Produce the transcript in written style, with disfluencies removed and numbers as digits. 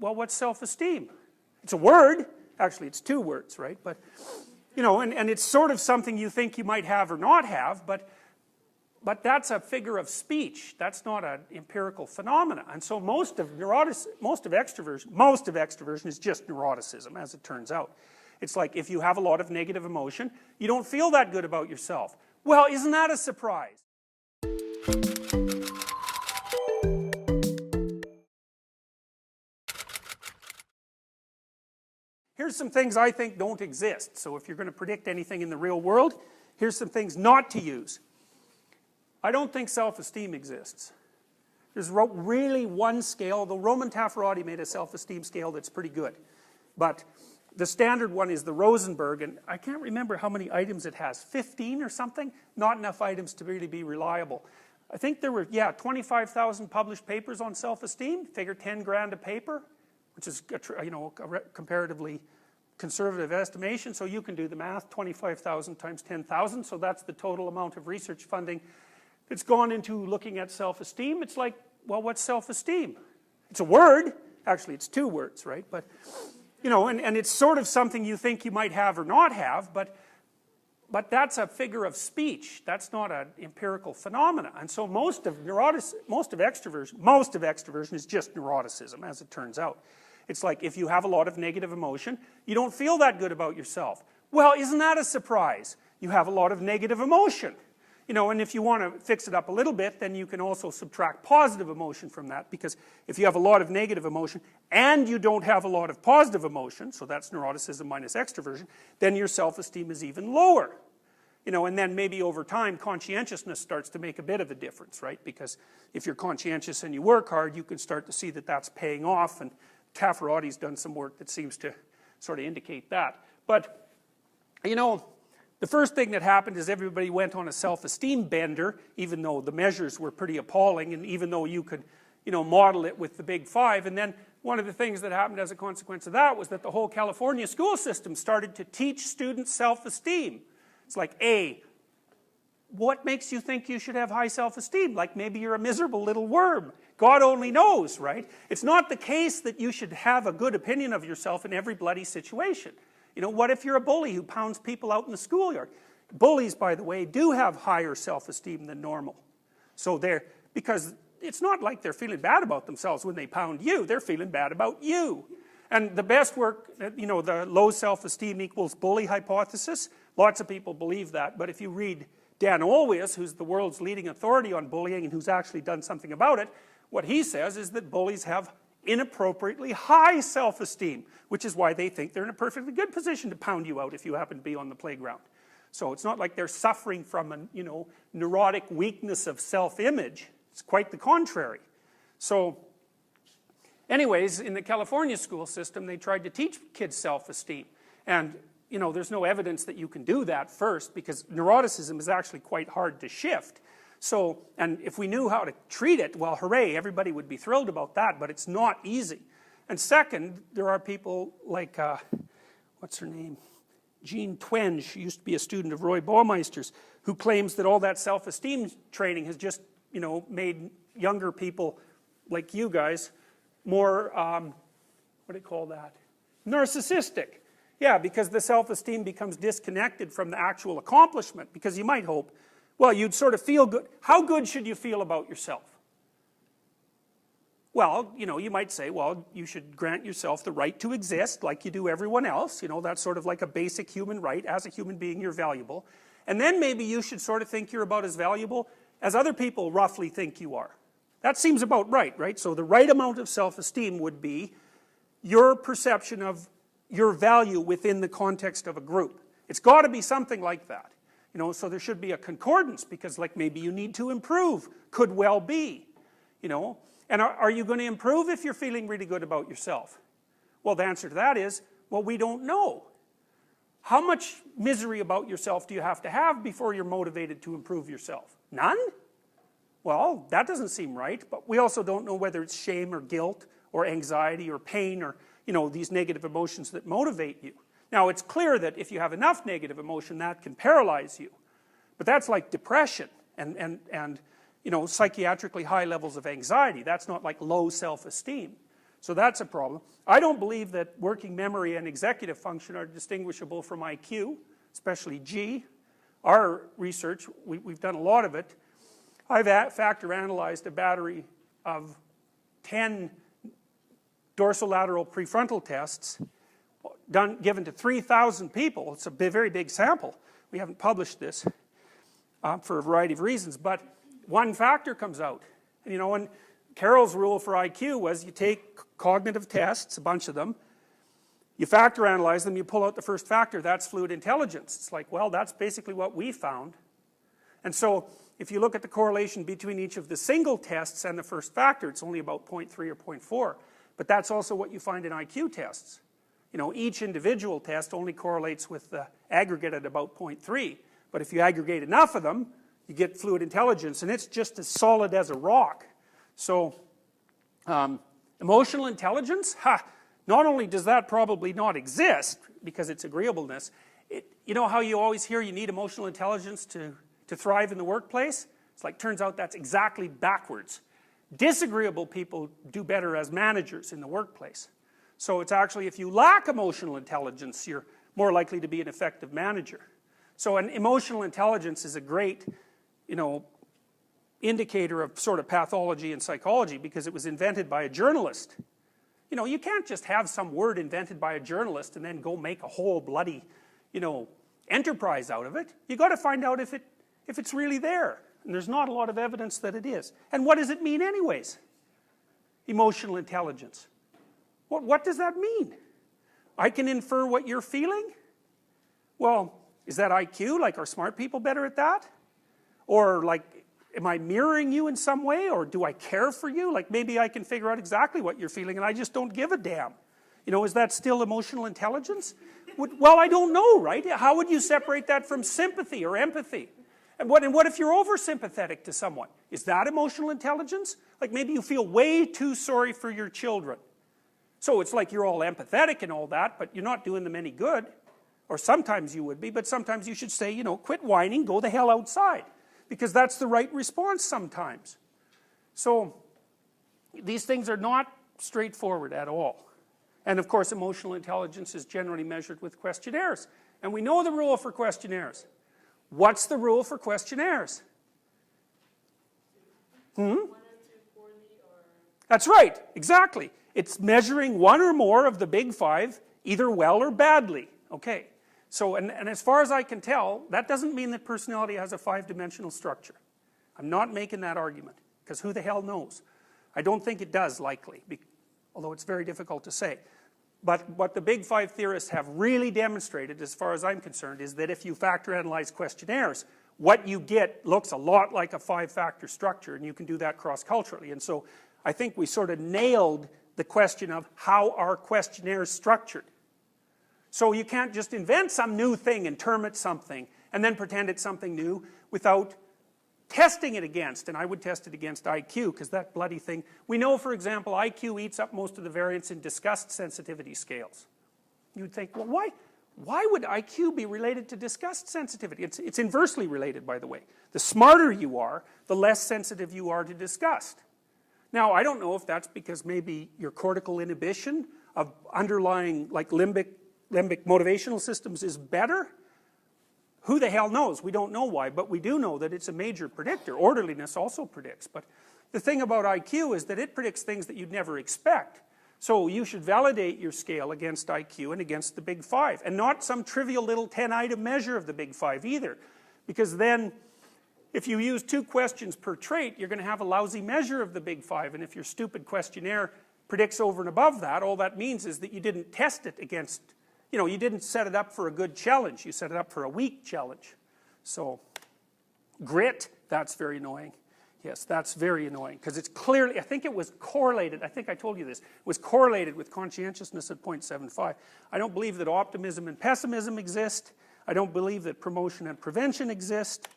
well, what's self-esteem? It's a word. Actually, it's two words, right? But, you know, and it's sort of something you think you might have or not have, but that's a figure of speech. That's not an empirical phenomena. And so most of extroversion is just neuroticism, as it turns out. It's like if you have a lot of negative emotion, you don't feel that good about yourself. Well, isn't that a surprise? Here's some things I think don't exist. So if you're going to predict anything in the real world, here's some things not to use. I don't think self-esteem exists. There's really one scale. The Roman Taffarati made a self-esteem scale that's pretty good. But the standard one is the Rosenberg, and I can't remember how many items it has. 15 or something? Not enough items to really be reliable. I think there were, 25,000 published papers on self-esteem. Figure 10 grand a paper, which is, you know, a comparatively conservative estimation. So you can do the math. 25,000 times 10,000. So that's the total amount of research funding that's gone into looking at self-esteem. It's like, well, what's self-esteem? It's a word. Actually, it's two words, right? But, you know, and it's sort of something you think you might have or not have, but that's a figure of speech. That's not an empirical phenomena. And so most of extroversion is just neuroticism, as it turns out. It's like if you have a lot of negative emotion, you don't feel that good about yourself. Well, isn't that a surprise? You have a lot of negative emotion. You know, and if you want to fix it up a little bit, then you can also subtract positive emotion from that, because if you have a lot of negative emotion and you don't have a lot of positive emotion, so that's neuroticism minus extroversion, then your self-esteem is even lower. You know, and then maybe over time conscientiousness starts to make a bit of a difference, right? Because if you're conscientious and you work hard, you can start to see that that's paying off, and Taffarati's done some work that seems to sort of indicate that. But, you know, the first thing that happened is everybody went on a self-esteem bender, even though the measures were pretty appalling, and even though you could, you know, model it with the big five. And then one of the things that happened as a consequence of that was that the whole California school system started to teach students self-esteem. It's like, what makes you think you should have high self-esteem? Like maybe you're a miserable little worm. God only knows, right? It's not the case that you should have a good opinion of yourself in every bloody situation. You know, what if you're a bully who pounds people out in the schoolyard? Bullies, by the way, do have higher self-esteem than normal. So because it's not like they're feeling bad about themselves when they pound you, they're feeling bad about you. And the best work, you know, the low self-esteem equals bully hypothesis, lots of people believe that, but if you read Dan Olweus, who's the world's leading authority on bullying and who's actually done something about it, what he says is that bullies have inappropriately high self-esteem, which is why they think they're in a perfectly good position to pound you out if you happen to be on the playground. So it's not like they're suffering from a, you know, neurotic weakness of self-image. It's quite the contrary. So anyways, in the California school system, they tried to teach kids self-esteem. And, you know, there's no evidence that you can do that first, because neuroticism is actually quite hard to shift. So, and if we knew how to treat it, well, hooray, everybody would be thrilled about that, but it's not easy. And second, there are people like, what's her name? Jean Twenge, she used to be a student of Roy Baumeister's, who claims that all that self-esteem training has just, you know, made younger people like you guys more, what do you call that? Narcissistic. Yeah, because the self-esteem becomes disconnected from the actual accomplishment, because you might hope, well, you'd sort of feel good. How good should you feel about yourself? Well, you know, you might say, well, you should grant yourself the right to exist like you do everyone else. You know, that's sort of like a basic human right. As a human being, you're valuable. And then maybe you should sort of think you're about as valuable as other people roughly think you are. That seems about right, right? So the right amount of self-esteem would be your perception of your value within the context of a group. It's got to be something like that. You know, so there should be a concordance, because like maybe you need to improve, could well be, you know. And are you going to improve if you're feeling really good about yourself? Well, the answer to that is, well, we don't know. How much misery about yourself do you have to have before you're motivated to improve yourself? None? Well, that doesn't seem right, but we also don't know whether it's shame or guilt or anxiety or pain or, you know, these negative emotions that motivate you. Now, it's clear that if you have enough negative emotion, that can paralyze you. But that's like depression and you know, psychiatrically high levels of anxiety. That's not like low self-esteem. So that's a problem. I don't believe that working memory and executive function are distinguishable from IQ, especially G. Our research, we've done a lot of it. I've factor analyzed a battery of 10 dorsolateral prefrontal tests given to 3,000 people. It's a very big sample. We haven't published this for a variety of reasons, but one factor comes out. You know, and Carroll's rule for IQ was you take cognitive tests, a bunch of them, you factor analyze them, you pull out the first factor, that's fluid intelligence. It's like, well, that's basically what we found. And so if you look at the correlation between each of the single tests and the first factor, it's only about 0.3 or 0.4. But that's also what you find in IQ tests. You know, each individual test only correlates with the aggregate at about 0.3. But if you aggregate enough of them, you get fluid intelligence, and it's just as solid as a rock. So, emotional intelligence, not only does that probably not exist, because it's agreeableness, you know how you always hear you need emotional intelligence to thrive in the workplace? It's like, turns out that's exactly backwards. Disagreeable people do better as managers in the workplace. So it's actually, if you lack emotional intelligence, you're more likely to be an effective manager. So an emotional intelligence is a great, you know, indicator of sort of pathology and psychology, because it was invented by a journalist. You know, you can't just have some word invented by a journalist and then go make a whole bloody, you know, enterprise out of it. You got to find out if it's really there. And there's not a lot of evidence that it is. And what does it mean anyways? Emotional intelligence. What does that mean? I can infer what you're feeling? Well, is that IQ? Like, are smart people better at that? Or like, am I mirroring you in some way? Or do I care for you? Like, maybe I can figure out exactly what you're feeling and I just don't give a damn. You know, is that still emotional intelligence? Well, I don't know, right? How would you separate that from sympathy or empathy? And what if you're oversympathetic to someone? Is that emotional intelligence? Like, maybe you feel way too sorry for your children. So it's like you're all empathetic and all that, but you're not doing them any good. Or sometimes you would be, but sometimes you should say, you know, quit whining, go the hell outside. Because that's the right response sometimes. So these things are not straightforward at all. And of course, emotional intelligence is generally measured with questionnaires. And we know the rule for questionnaires. What's the rule for questionnaires? That's right, exactly. It's measuring one or more of the big five, either well or badly. Okay. So, and as far as I can tell, that doesn't mean that personality has a 5-dimensional structure. I'm not making that argument, because who the hell knows? I don't think it does, likely, although it's very difficult to say. But what the big five theorists have really demonstrated, as far as I'm concerned, is that if you factor analyze questionnaires, what you get looks a lot like a 5-factor structure, and you can do that cross-culturally. And so I think we sort of nailed the question of how are questionnaires structured. So you can't just invent some new thing and term it something and then pretend it's something new without testing it against, and I would test it against IQ, because that bloody thing, we know, for example, IQ eats up most of the variance in disgust sensitivity scales. You'd think, well, why would IQ be related to disgust sensitivity? It's inversely related, by the way. The smarter you are, the less sensitive you are to disgust. Now, I don't know if that's because maybe your cortical inhibition of underlying, like, limbic motivational systems is better. Who the hell knows? We don't know why, but we do know that it's a major predictor. Orderliness also predicts, but the thing about IQ is that it predicts things that you'd never expect. So you should validate your scale against IQ and against the big five, and not some trivial little 10-item measure of the big five either, because then if you use 2 questions per trait, you're going to have a lousy measure of the big five, and if your stupid questionnaire predicts over and above that, all that means is that you didn't test it against, you know, you didn't set it up for a good challenge, you set it up for a weak challenge. So, grit, that's very annoying. Yes, that's very annoying, because it's clearly, I think it was correlated, I think I told you this, it was correlated with conscientiousness at 0.75. I don't believe that optimism and pessimism exist. I don't believe that promotion and prevention exist.